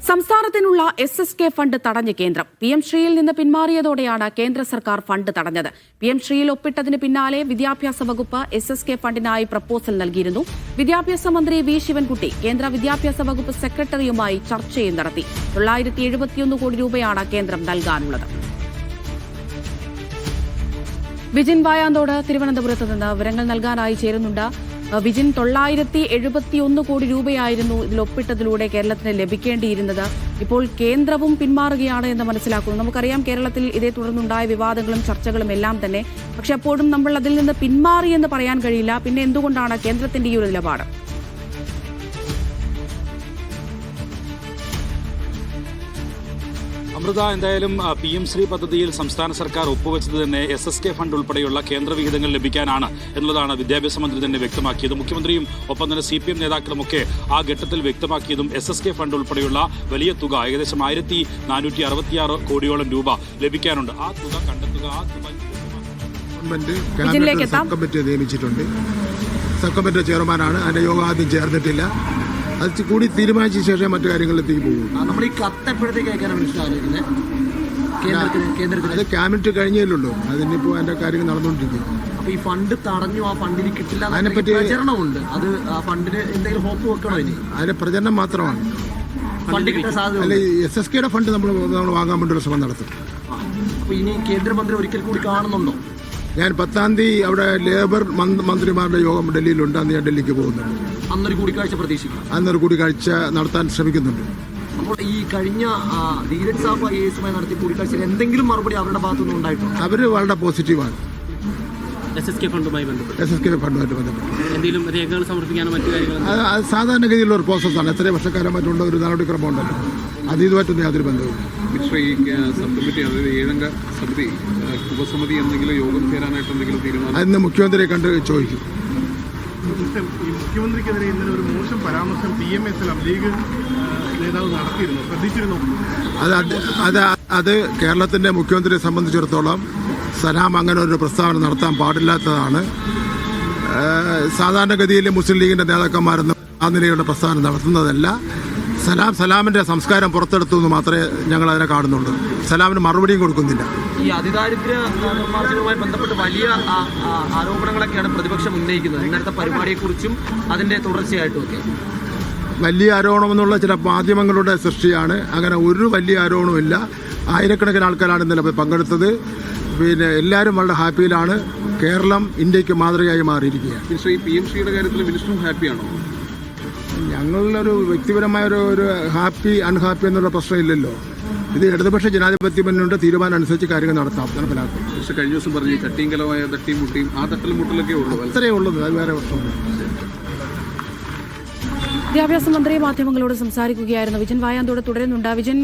സംസ്ഥാനത്തിനുള്ള SSK fund തടഞ്ഞ് കേന്ദ്രം. PM ശ്രീയിൽ നിന്ന് പിന്മാറിയതോടെയാണ് കേന്ദ്ര സർക്കാർ ഫണ്ട് തടഞ്ഞത്. PM ശ്രീയിൽ ഒപ്പിട്ടതിന് പിന്നാലെ വിദ്യാഭ്യാസ വകുപ്പ് SSK ഫണ്ടിനായി പ്രപ്പോസൽ നൽകിയിരുന്നു. വിദ്യാഭ്യാസ മന്ത്രി V. ശിവൻകുട്ടി കേന്ദ്ര വിദ്യാഭ്യാസ വകുപ്പ് സെക്രട്ടറിയുമായി ചർച്ചയും നടത്തി. 971 കോടി രൂപയാണ് കേന്ദ്രം നൽകാനുള്ളത്. വിജിൻ വായാന്തോട് തിരുവനന്തപുരത്ത് നിന്ന് വിവരങ്ങൾ നൽകാനായി ചേരുന്നുണ്ട്. വിജിൻ, 971 കോടി രൂപയായിരുന്നു ഇതിൽ ഒപ്പിട്ടതിലൂടെ കേരളത്തിന് ലഭിക്കേണ്ടിയിരുന്നത്. ഇപ്പോൾ കേന്ദ്രവും പിന്മാറുകയാണ് എന്ന് മനസ്സിലാക്കുന്നു. നമുക്കറിയാം കേരളത്തിൽ ഇതേ തുടർന്നുണ്ടായ വിവാദങ്ങളും ചർച്ചകളും എല്ലാം തന്നെ. പക്ഷെ അപ്പോഴും നമ്മൾ അതിൽ നിന്ന് പിന്മാറി എന്ന് പറയാൻ കഴിയില്ല. പിന്നെ എന്തുകൊണ്ടാണ് കേന്ദ്രത്തിന്റെ ഈ ഒരു നിലപാട്? അമൃത, എന്തായാലും PM ശ്രീ പദ്ധതിയിൽ സംസ്ഥാന സർക്കാർ ഒപ്പുവെച്ചത് തന്നെ SSK ഫണ്ട് ഉൾപ്പെടെയുള്ള കേന്ദ്ര വിഹിതങ്ങൾ ലഭിക്കാനാണ് എന്നുള്ളതാണ് വിദ്യാഭ്യാസ മന്ത്രി തന്നെ വ്യക്തമാക്കിയത്. മുഖ്യമന്ത്രിയും ഒപ്പം തന്നെ CPM നേതാക്കളുമൊക്കെ ആ ഘട്ടത്തിൽ വ്യക്തമാക്കിയതും SSK ഫണ്ട് ഉൾപ്പെടെയുള്ള വലിയ തുക, ഏകദേശം 1466 കോടിയോളം രൂപ ലഭിക്കാനുണ്ട്. ആ തുക കണ്ടെത്തുക, ആ തുക ഗവൺമെന്റ് സബ് കമ്മിറ്റി നിയമിച്ചിട്ടുണ്ട്. സബ് കമ്മിറ്റി ചെയർമാനാണ്. അതിന്റെ യോഗം ആദ്യം ചേർന്നിട്ടില്ല. അത് കൂടി തീരുമാനിച്ച ശേഷം മറ്റു കാര്യങ്ങളിലേക്ക് പോകും. നമ്മൾ ഈ കത്ത് എപ്പോഴത്തേക്ക് അയക്കാനാണ് കേന്ദ്രത്തിന്? അത് ക്യാബിനറ്റ് കഴിഞ്ഞില്ലല്ലോ. അതിനിപ്പോ അതിന്റെ കാര്യങ്ങൾ നടന്നുകൊണ്ടിരിക്കും. അപ്പൊ ഈ ഫണ്ട് തടഞ്ഞു, ആ ഫണ്ടിന് കിട്ടില്ല, അതിനെപ്പറ്റി പ്രചരണമുണ്ട്. അത് ആ ഫണ്ടിന് എന്തെങ്കിലും ഹോപ്പ് വെക്കണോ? ഇനി അതിന്റെ പ്രചരണം മാത്രമാണ്. ഫണ്ട് കിട്ടാൻ സാധ്യത അല്ലെ SSKയുടെ ഫണ്ട് നമ്മൾ വാങ്ങാൻ വേണ്ടിയുള്ള ശ്രമം നടത്തും. അപ്പൊ ഇനി കേന്ദ്രമന്ത്രി ഒരിക്കൽ കൂടി കാണുന്നുണ്ടോ? ഞാൻ 10-ാം തീയതി അവിടെ ലേബർ മന്ത്രിമാരുടെ യോഗം ഡൽഹിയിലുണ്ട്. അന്ന് ഞാൻ ഡൽഹിക്ക് പോകുന്നുണ്ട്. അന്നൊരു കൂടിക്കാഴ്ച പ്രതീക്ഷിക്കും. അന്നൊരു കൂടിക്കാഴ്ച നടത്താൻ ശ്രമിക്കുന്നുണ്ട്. അപ്പോൾ ഈ കഴിഞ്ഞ ധീരജ് സാബ് IAS നടത്തിയ കൂടിക്കാഴ്ചയിൽ എന്തെങ്കിലും മറുപടി അവരുടെ ഭാഗത്തുനിന്ന് ഉണ്ടായിട്ടോ? അവർ വളരെ പോസിറ്റീവാണ്. SSK ഫണ്ടുമായി ബന്ധപ്പെട്ട് എന്തെങ്കിലും രേഖകൾ സമർപ്പിക്കാനോ മറ്റു കാര്യങ്ങൾ? അത് സാധാരണഗതിയിലുള്ള ഒരു പ്രോസസ്സാണ്. എത്രയും വർഷക്കാലമായിട്ടുള്ള ഒരു നടപടിക്രമം ഉണ്ടല്ലോ. അത് ഇതുമായിട്ടൊന്നും യാതൊരു ബന്ധവുമില്ല. സബ് കമ്മിറ്റി, അതായത് 7-അംഗ സമിതി, ഉപസമിതി എന്തെങ്കിലും യോഗം ചേരാനായിട്ട് എന്തെങ്കിലും തീരുമാനം അതിന് മുഖ്യമന്ത്രിയെ കണ്ട് ചോദിക്കും. മുഖ്യമന്ത്രിക്കെതിരെ ഇന്നലെ ഒരു മോശം പരാമർശം PMSL ലീഗ് നേതാവ് നടത്തിയിരുന്നു, ശ്രദ്ധിച്ചിരുന്നു. അത് കേരളത്തിന്റെ മുഖ്യമന്ത്രിയെ സംബന്ധിച്ചിടത്തോളം സലാം അങ്ങനെ ഒരു പ്രസ്താവന നടത്താൻ പാടില്ലാത്തതാണ്. സാധാരണഗതിയിൽ മുസ്ലിം ലീഗിന്റെ നേതാക്കന്മാരൊന്നും ആ നിലയിലുള്ള പ്രസ്താവന നടത്തുന്നതല്ല. സലാമിന്റെ സംസ്കാരം പുറത്തെടുത്തു എന്ന് മാത്രമേ ഞങ്ങൾ അതിനെ കാണുന്നുള്ളൂ. സലാമിന് മറുപടിയും കൊടുക്കുന്നില്ല. ഈ അതിദാരിദ്ര്യ നിർമ്മാർജ്ജനവുമായി ബന്ധപ്പെട്ട് വലിയ ആരോപണങ്ങളൊക്കെയാണ് പ്രതിപക്ഷം ഉന്നയിക്കുന്നത്. ഇന്നത്തെ പരിപാടിയെക്കുറിച്ചും അതിന്റെ തുടർച്ചയായിട്ടും ഒക്കെ വലിയ ആരോപണമെന്നുള്ള ചില മാധ്യമങ്ങളുടെ സൃഷ്ടിയാണ്. അങ്ങനെ ഒരു വലിയ ആരോപണമില്ല. ആയിരക്കണക്കിന് ആൾക്കാരാണ് ഇന്നലെ പങ്കെടുത്തത്. പിന്നെ എല്ലാവരും വളരെ ഹാപ്പിയിലാണ്. കേരളം ഇന്ത്യക്ക് മാതൃകയായി മാറിയിരിക്കുകയാണ്. PM ശ്രീയുടെ കാര്യത്തിൽ മിനിസ്റ്ററും ഹാപ്പിയാണോ? ഞങ്ങളൊരു വ്യക്തിപരമായ ഒരു ഹാപ്പി അൺഹാപ്പി എന്നുള്ള പ്രശ്നമില്ലല്ലോ. ഇത് ഇടതുപക്ഷ ജനാധിപത്യ മുന്നണിയുടെ തീരുമാനം അനുസരിച്ച് കാര്യങ്ങൾ നടപ്പിലാക്കും. പക്ഷേ കഴിഞ്ഞ ദിവസം പറഞ്ഞു കട്ടിയും കലമായ തട്ടിയും മുട്ടിയും, ആ തട്ടലും മുട്ടലൊക്കെ ഉള്ളൂ. അത്രയേ ഉള്ളത്, അത് വേറെ പ്രശ്നമില്ല. വിദ്യാഭ്യാസ മന്ത്രി മാധ്യമങ്ങളോട് സംസാരിക്കുകയായിരുന്നു. വിജിൻ വായാന്തോട് തുടരുന്നുണ്ട്. വിജിൻ,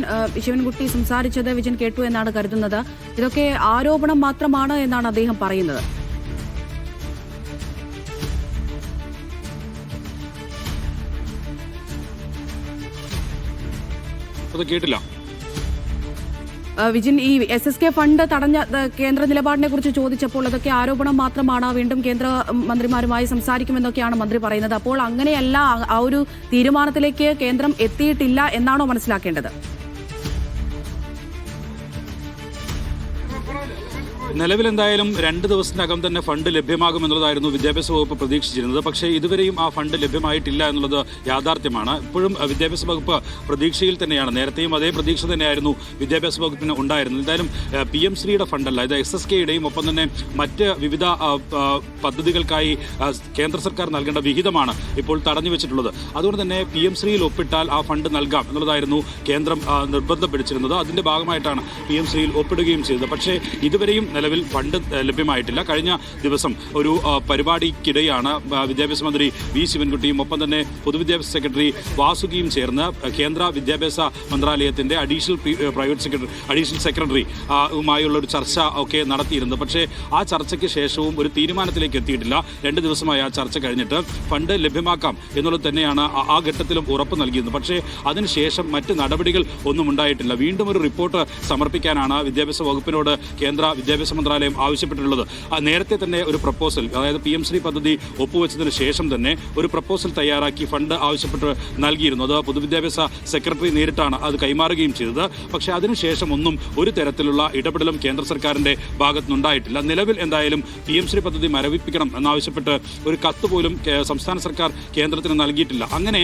ശിവൻകുട്ടി സംസാരിച്ചത് വിജിൻ കേട്ടു എന്നാണ് കരുതുന്നത്. ഇതൊക്കെ ആരോപണം മാത്രമാണ് എന്നാണ് അദ്ദേഹം പറയുന്നത്. അത് കേട്ടില്ല. വിജിൻ, ഈ SSK ഫണ്ട് തടഞ്ഞ കേന്ദ്ര നിലപാടിനെ കുറിച്ച് ചോദിച്ചപ്പോൾ അതൊക്കെ ആരോപണം മാത്രമാണ്, വീണ്ടും കേന്ദ്ര മന്ത്രിമാരുമായി സംസാരിക്കുമെന്നൊക്കെയാണ് മന്ത്രി പറയുന്നത്. അപ്പോൾ അങ്ങനെയല്ല, ആ ഒരു തീരുമാനത്തിലേക്ക് കേന്ദ്രം എത്തിയിട്ടില്ല എന്നാണോ മനസ്സിലാക്കേണ്ടത്? നിലവിൽ എന്തായാലും 2 ദിവസത്തിനകം തന്നെ ഫണ്ട് ലഭ്യമാകുമെന്നുള്ളതായിരുന്നു വിദ്യാഭ്യാസ വകുപ്പ് പ്രതീക്ഷിച്ചിരുന്നത്. പക്ഷേ ഇതുവരെയും ആ ഫണ്ട് ലഭ്യമായിട്ടില്ല എന്നുള്ളത് യാഥാർത്ഥ്യമാണ്. ഇപ്പോഴും വിദ്യാഭ്യാസ വകുപ്പ് പ്രതീക്ഷയിൽ തന്നെയാണ്. നേരത്തെയും അതേ പ്രതീക്ഷ തന്നെയായിരുന്നു വിദ്യാഭ്യാസ വകുപ്പിന് ഉണ്ടായിരുന്നത്. എന്തായാലും PM ശ്രീയുടെ ഫണ്ടല്ല, ഇത് SSKയുടെയും ഒപ്പം തന്നെ മറ്റ് വിവിധ പദ്ധതികൾക്കായി കേന്ദ്ര സർക്കാർ നൽകേണ്ട വിഹിതമാണ് ഇപ്പോൾ തടഞ്ഞു വെച്ചിട്ടുള്ളത്. അതുകൊണ്ട് തന്നെ PM ശ്രീയിൽ ഒപ്പിട്ടാൽ ആ ഫണ്ട് നൽകാം എന്നുള്ളതായിരുന്നു കേന്ദ്രം നിർബന്ധം പിടിച്ചിരുന്നത്. അതിന്റെ ഭാഗമായിട്ടാണ് PM ശ്രീയിൽ ഒപ്പിടുകയും ചെയ്തത്. പക്ഷേ ഇതുവരെയും നിലവിൽ ഫണ്ട് ലഭ്യമായിട്ടില്ല. കഴിഞ്ഞ ദിവസം ഒരു പരിപാടിക്കിടെയാണ് വിദ്യാഭ്യാസ മന്ത്രി V. ശിവൻകുട്ടിയും ഒപ്പം തന്നെ പൊതുവിദ്യാഭ്യാസ സെക്രട്ടറി വാസുകിയും ചേർന്ന് കേന്ദ്ര വിദ്യാഭ്യാസ മന്ത്രാലയത്തിന്റെ അഡീഷണൽ സെക്രട്ടറിയുമായുള്ള ഒരു ചർച്ച ഒക്കെ നടത്തിയിരുന്നത്. പക്ഷേ ആ ചർച്ചയ്ക്ക് ശേഷവും ഒരു തീരുമാനത്തിലേക്ക് എത്തിയിട്ടില്ല. 2 ദിവസമായി ആ ചർച്ച കഴിഞ്ഞിട്ട് ഫണ്ട് ലഭ്യമാക്കാം എന്നുള്ളത് തന്നെയാണ് ആ ഘട്ടത്തിലും ഉറപ്പ് നൽകിയിരുന്നത്. പക്ഷേ അതിനുശേഷം മറ്റ് നടപടികൾ ഒന്നും ഉണ്ടായിട്ടില്ല. വീണ്ടും ഒരു റിപ്പോർട്ട് സമർപ്പിക്കാനാണ് വിദ്യാഭ്യാസ വകുപ്പിനോട് കേന്ദ്ര വിദ്യാഭ്യാസ മന്ത്രാലയം ആവശ്യപ്പെട്ടിട്ടുള്ളത്. നേരത്തെ തന്നെ ഒരു പ്രപ്പോസൽ, അതായത് PM ശ്രീ പദ്ധതി ഒപ്പുവെച്ചതിന് ശേഷം തന്നെ ഒരു പ്രപ്പോസൽ തയ്യാറാക്കി ഫണ്ട് ആവശ്യപ്പെട്ട് നൽകിയിരുന്നു. അത് പൊതുവിദ്യാഭ്യാസ സെക്രട്ടറി നേരിട്ടാണ് അത് കൈമാറുകയും ചെയ്തത്. പക്ഷേ അതിനുശേഷം ഒന്നും ഒരു തരത്തിലുള്ള ഇടപെടലും കേന്ദ്ര സർക്കാരിന്റെ ഭാഗത്തുനിന്നുണ്ടായിട്ടില്ല. നിലവിൽ എന്തായാലും PM ശ്രീ പദ്ധതി മരവിപ്പിക്കണം എന്നാവശ്യപ്പെട്ട് ഒരു കത്ത് പോലും സംസ്ഥാന സർക്കാർ കേന്ദ്രത്തിന് നൽകിയിട്ടില്ല. അങ്ങനെ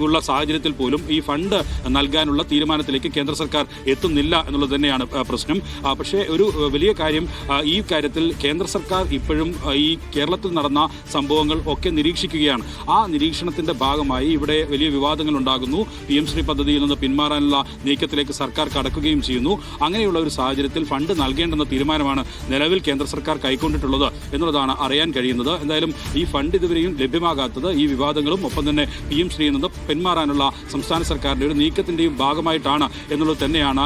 ഉള്ള സാഹചര്യത്തിൽ പോലും ഈ ഫണ്ട് നൽകാനുള്ള തീരുമാനത്തിലേക്ക് കേന്ദ്ര സർക്കാർ എത്തുന്നില്ല എന്നുള്ളത് തന്നെയാണ് പ്രശ്നം. പക്ഷേ ഒരു വലിയ കാര്യം, ഈ കാര്യത്തിൽ കേന്ദ്ര സർക്കാർ ഇപ്പോഴും ഈ കേരളത്തിൽ നടന്ന സംഭവങ്ങൾ ഒക്കെ നിരീക്ഷിക്കുകയാണ്. ആ നിരീക്ഷണത്തിന്റെ ഭാഗമായി ഇവിടെ വലിയ വിവാദങ്ങൾ ഉണ്ടാകുന്നു. PM ശ്രീ പദ്ധതിയിൽ നിന്ന് പിന്മാറാനുള്ള നീക്കത്തിലേക്ക് സർക്കാർ കടക്കുകയും ചെയ്യുന്നു. അങ്ങനെയുള്ള ഒരു സാഹചര്യത്തിൽ ഫണ്ട് നൽകേണ്ടെന്ന തീരുമാനമാണ് നിലവിൽ കേന്ദ്ര സർക്കാർ കൈക്കൊണ്ടിട്ടുള്ളത് എന്നുള്ളതാണ് അറിയാൻ കഴിയുന്നത്. എന്തായാലും ഈ ഫണ്ട് ഇതുവരെയും ലഭ്യമാകാത്തത് ഈ വിവാദങ്ങളും ഒപ്പം തന്നെ PM ശ്രീയിൽ നിന്ന് പിന്മാറാനുള്ള സംസ്ഥാന സർക്കാരിന്റെ ഒരു നീക്കത്തിന്റെയും ഭാഗമായിട്ടാണ് എന്നുള്ളത് തന്നെയാണ്